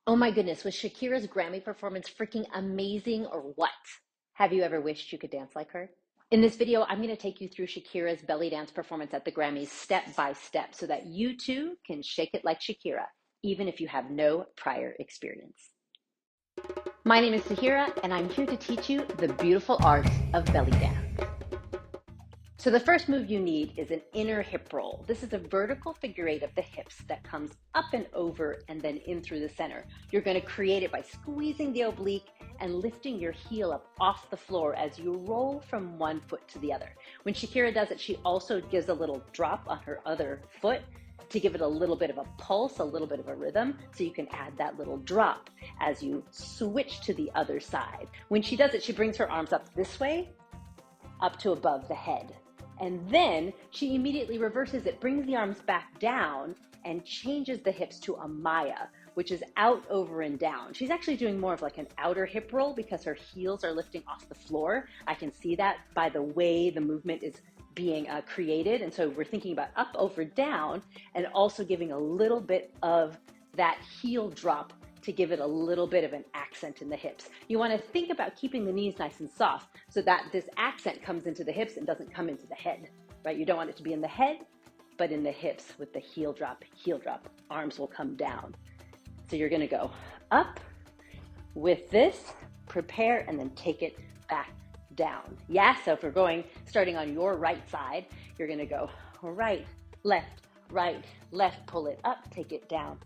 Oh my goodness, was Shakira's Grammy performance freaking amazing or what? Have you ever wished you could dance like her? In this video, I'm going to take you through Shakira's belly dance performance at the Grammys step by step so that you too can shake it like Shakira, even if you have no prior experience. My name is Sahira, and I'm here to teach you the beautiful art of belly dance. So the first move you need is an inner hip roll. This is a vertical figure eight of the hips that comes up and over and then in through the center. You're going to create it by squeezing the oblique and lifting your heel up off the floor as you roll from one foot to the other. When Shakira does it, she also gives a little drop on her other foot to give it a little bit of a pulse, a little bit of a rhythm, so you can add that little drop as you switch to the other side. When she does it, she brings her arms up this way, up to above the head. And then she immediately reverses it, brings the arms back down and changes the hips to a Maya, which is out, over, and down. She's actually doing more of like an outer hip roll because her heels are lifting off the floor. I can see that by the way the movement is being created. And so we're thinking about up, over, down, and also giving a little bit of that heel drop to give it a little bit of an accent in the hips. You want to think about keeping the knees nice and soft so that this accent comes into the hips and doesn't come into the head, right? You don't want it to be in the head, but in the hips with the heel drop, arms will come down. So you're going to go up with this, prepare, and then take it back down. Yeah, so if we're starting on your right side, you're going to go right, left, pull it up, take it down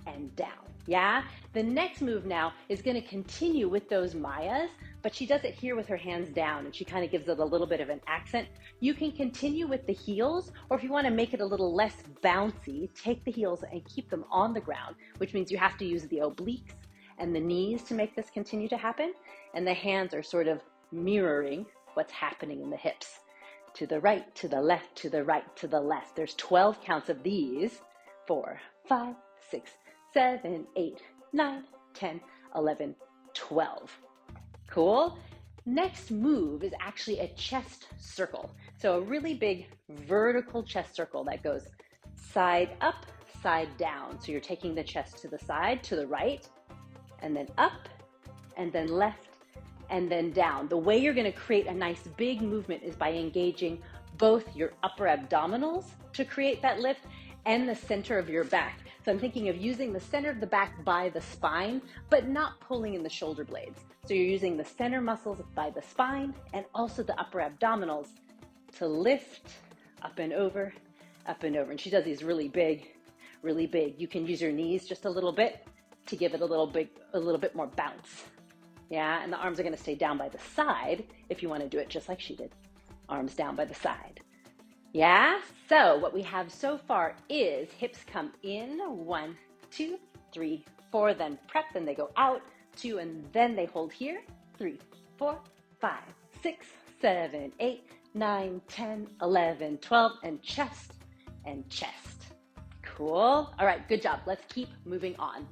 and down. Yeah, the next move now is going to continue with those Mayas, but she does it here with her hands down and she kind of gives it a little bit of an accent. You can continue with the heels, or if you want to make it a little less bouncy, take the heels and keep them on the ground, which means you have to use the obliques and the knees to make this continue to happen. And the hands are sort of mirroring what's happening in the hips. To the right, to the left, to the right, to the left. There's 12 counts of these. 4, 5, 6, 7, 8, 9, 10, 11, 12. Cool. Next move is actually a chest circle. So a really big vertical chest circle that goes side up, side down. So you're taking the chest to the side, to the right, and then up, and then left, and then down. The way you're going to create a nice big movement is by engaging both your upper abdominals to create that lift and the center of your back. So I'm thinking of using the center of the back by the spine, but not pulling in the shoulder blades. So you're using the center muscles by the spine and also the upper abdominals to lift up and over, up and over. And she does these really big, really big. You can use your knees just a little bit to give it a little bit more bounce. Yeah, and the arms are going to stay down by the side if you want to do it just like she did. Arms down by the side. Yeah, so what we have so far is hips come in, 1, 2, 3, 4, then prep, then they go out, 2, and then they hold here, 3, 4, 5, 6, 7, 8, 9, 10, 11, 12, and chest and chest. Cool. All right, good job. Let's keep moving on.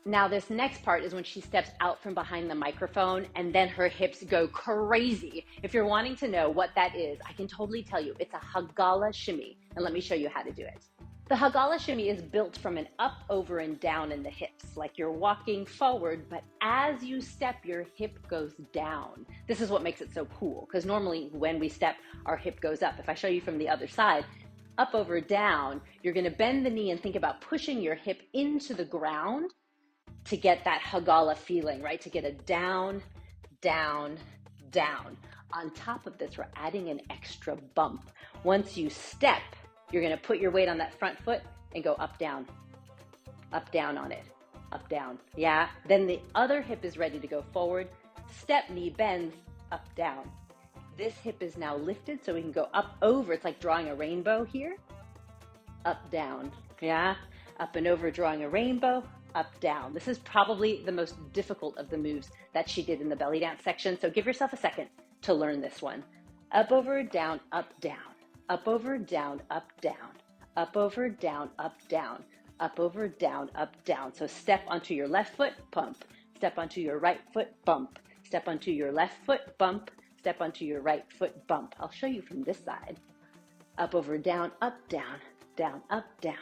Now this next part is when she steps out from behind the microphone and then her hips go crazy. If you're wanting to know what that is, I can totally tell you. It's a Hagallah shimmy, and let me show you how to do it. The Hagallah shimmy is built from an up, over, and down in the hips, like you're walking forward, but as you step, your hip goes down. This is what makes it so cool, because normally when we step, our hip goes up. If I show you from the other side, up, over, down, you're going to bend the knee and think about pushing your hip into the ground to get that Hagallah feeling, right? To get a down, down, down. On top of this, we're adding an extra bump. Once you step, you're gonna put your weight on that front foot and go up, down on it, up, down. Yeah, then the other hip is ready to go forward. Step, knee bends, up, down. This hip is now lifted so we can go up, over. It's like drawing a rainbow here. Up, down, yeah? Up and over, drawing a rainbow. Up, down. This is probably the most difficult of the moves that she did in the belly dance section. So give yourself a second to learn this one. Up, over, down, up, down. Up, over, down, up, down. Up, over, down, up, down. Up, over, down, up, down. So step onto your left foot, bump. Step onto your right foot, bump. Step onto your left foot, bump. Step onto your right foot, bump. I'll show you from this side. Up, over, down, up, down. Down, up, down.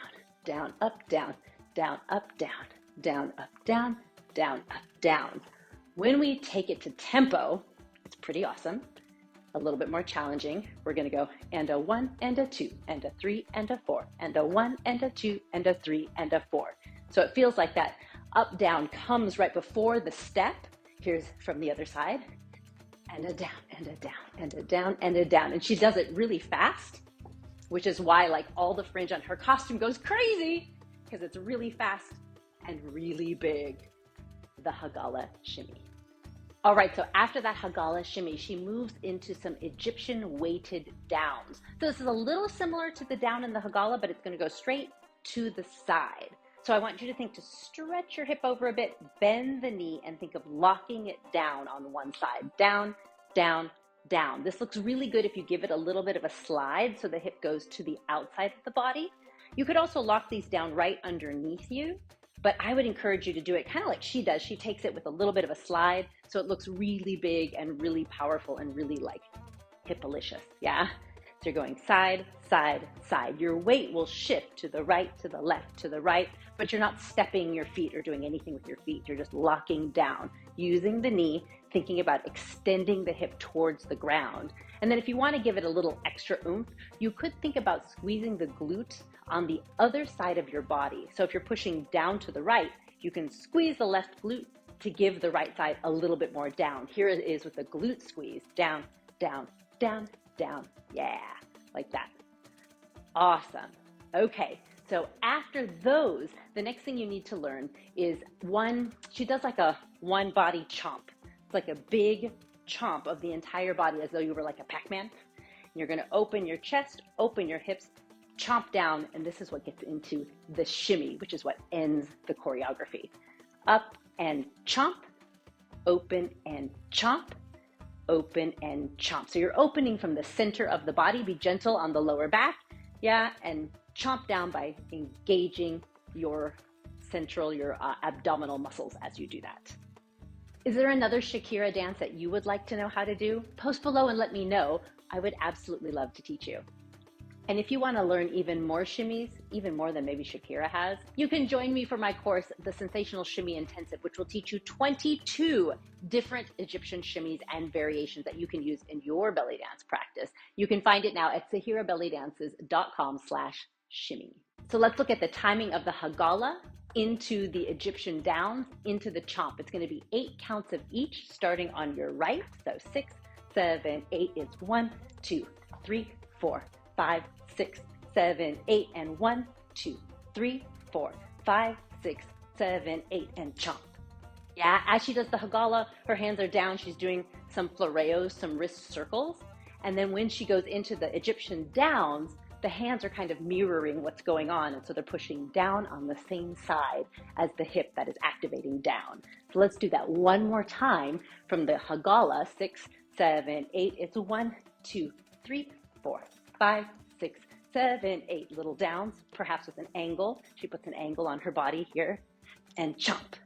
Down, up, down. Down, up, down. down, up, down, down, up, down. When we take it to tempo, it's pretty awesome. A little bit more challenging. We're gonna go and a 1 and a 2 and a 3 and a 4 and a 1 and a 2 and a 3 and a 4. So it feels like that up down comes right before the step. Here's from the other side. And a down and a down and a down and a down. And she does it really fast, which is why like all the fringe on her costume goes crazy because it's really fast and really big. The Hagallah shimmy. All right, so after that Hagallah shimmy, she moves into some Egyptian weighted downs. So this is a little similar to the down in the Hagallah, but it's gonna go straight to the side. So I want you to think to stretch your hip over a bit, bend the knee, and think of locking it down on one side. Down, down, down. This looks really good if you give it a little bit of a slide so the hip goes to the outside of the body. You could also lock these down right underneath you, but I would encourage you to do it kind of like she does. She takes it with a little bit of a slide so it looks really big and really powerful and really like hipalicious, yeah? So you're going side, side, side. Your weight will shift to the right, to the left, to the right, but you're not stepping your feet or doing anything with your feet. You're just locking down, using the knee, thinking about extending the hip towards the ground. And then if you want to give it a little extra oomph, you could think about squeezing the glute on the other side of your body. So if you're pushing down to the right, you can squeeze the left glute to give the right side a little bit more down. Here it is with the glute squeeze, down, down, down, down. Yeah, like that. Awesome. Okay, so after those, the next thing you need to learn is she does like a one body chomp. It's like a big chomp of the entire body as though you were like a Pac-Man. You're gonna open your chest, open your hips, chomp down, and this is what gets into the shimmy, which is what ends the choreography. Up and chomp, open and chomp, open and chomp. So you're opening from the center of the body. Be gentle on the lower back, yeah, and chomp down by engaging your abdominal muscles as you do that. Is there another Shakira dance that you would like to know how to do? Post below and let me know. I would absolutely love to teach you. And if you want to learn even more shimmies, even more than maybe Shakira has, you can join me for my course, The Sensational Shimmy Intensive, which will teach you 22 different Egyptian shimmies and variations that you can use in your belly dance practice. You can find it now at sahirabellydances.com/shimmy. So let's look at the timing of the Hagallah into the Egyptian downs, into the chomp. It's going to be 8 counts of each, starting on your right. So 6, 7, 8. It's 1, 2, 3, 4, 5, 6, 7, 8, and 1, 2, 3, 4, 5, 6, 7, 8, and chomp. Yeah, as she does the Hagallah, her hands are down. She's doing some floreos, some wrist circles. And then when she goes into the Egyptian downs, the hands are kind of mirroring what's going on. And so they're pushing down on the same side as the hip that is activating down. So let's do that one more time from the Hagallah. 6, 7, 8. It's 1, 2, 3, 4, 5, 6, 7, 8. Little downs, perhaps with an angle. She puts an angle on her body here. And chomp.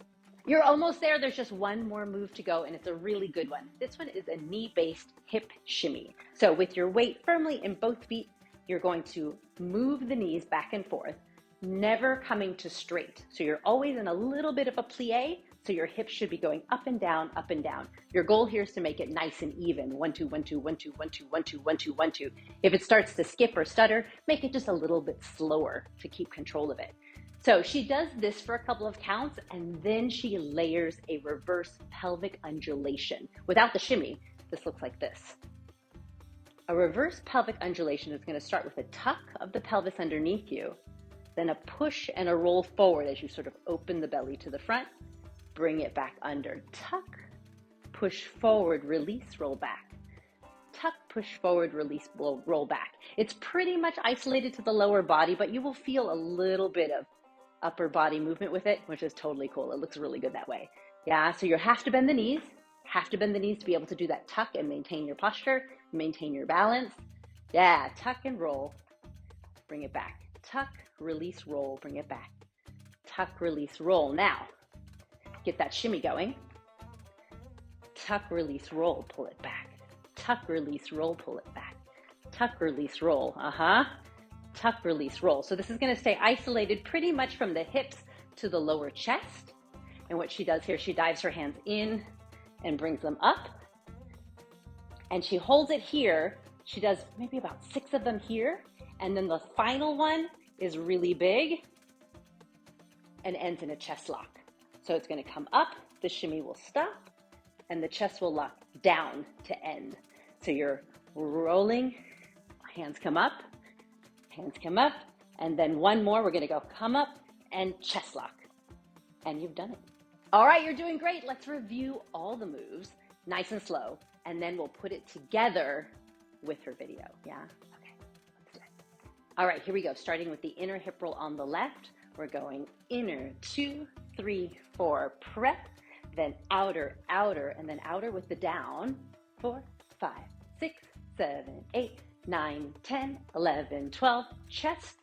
You're almost there. There's just one more move to go, and it's a really good one. This one is a knee-based hip shimmy. So with your weight firmly in both feet, you're going to move the knees back and forth, never coming to straight. So you're always in a little bit of a plie, so your hips should be going up and down, up and down. Your goal here is to make it nice and even. 1, 2, 1, 2, 1, 2, 1, 2, 1, 2, 1, 2, 1, 2. If it starts to skip or stutter, make it just a little bit slower to keep control of it. So she does this for a couple of counts, and then she layers a reverse pelvic undulation. Without the shimmy, this looks like this. A reverse pelvic undulation is going to start with a tuck of the pelvis underneath you, then a push and a roll forward as you sort of open the belly to the front, bring it back under. Tuck, push forward, release, roll back. Tuck, push forward, release, roll back. It's pretty much isolated to the lower body, but you will feel a little bit of upper body movement with it, which is totally cool. It looks really good that way. Yeah, so you have to bend the knees to be able to do that tuck and maintain your posture, maintain your balance. Yeah, tuck and roll, bring it back. Tuck, release, roll, bring it back. Tuck, release, roll. Now, get that shimmy going. Tuck, release, roll, pull it back. Tuck, release, roll, pull it back. Tuck, release, roll. Tuck, release, roll. So this is going to stay isolated pretty much from the hips to the lower chest. And what she does here, she dives her hands in and brings them up. And she holds it here. She does maybe about 6 of them here. And then the final one is really big and ends in a chest lock. So it's going to come up, the shimmy will stop, and the chest will lock down to end. So you're rolling, hands come up, and then one more, we're going to go come up and chest lock. And you've done it. All right, you're doing great. Let's review all the moves, nice and slow, and then we'll put it together with her video. Yeah? Okay, let's do it. All right, here we go. Starting with the inner hip roll on the left, we're going inner, 2, 3, 4, prep, then outer, and then outer with the down, 4, 5, 6, 7, 8, 9, 10, 11, 12, chest,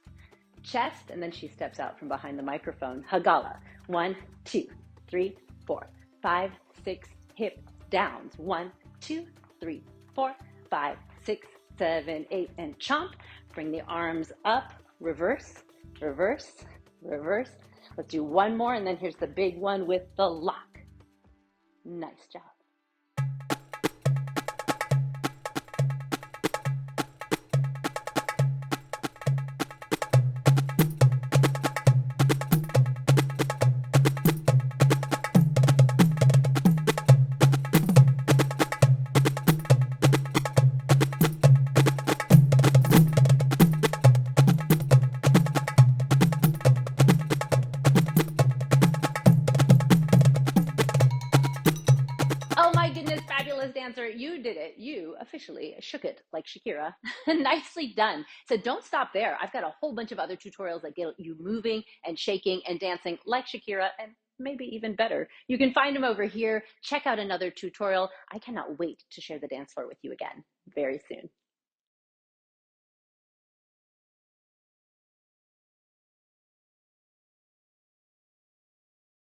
and then she steps out from behind the microphone. Hagallah, 1, 2, 3, 4, 5, 6, hip downs, 1, 2, 3, 4, 5, 6, 7, 8, and chomp. Bring the arms up, reverse. Let's do one more, and then here's the big one with the lock. Nice job. Oh my goodness, fabulous dancer. You did it. You officially shook it like Shakira. Nicely done. So don't stop there. I've got a whole bunch of other tutorials that get you moving and shaking and dancing like Shakira, and maybe even better. You can find them over here. Check out another tutorial. I cannot wait to share the dance floor with you again very soon.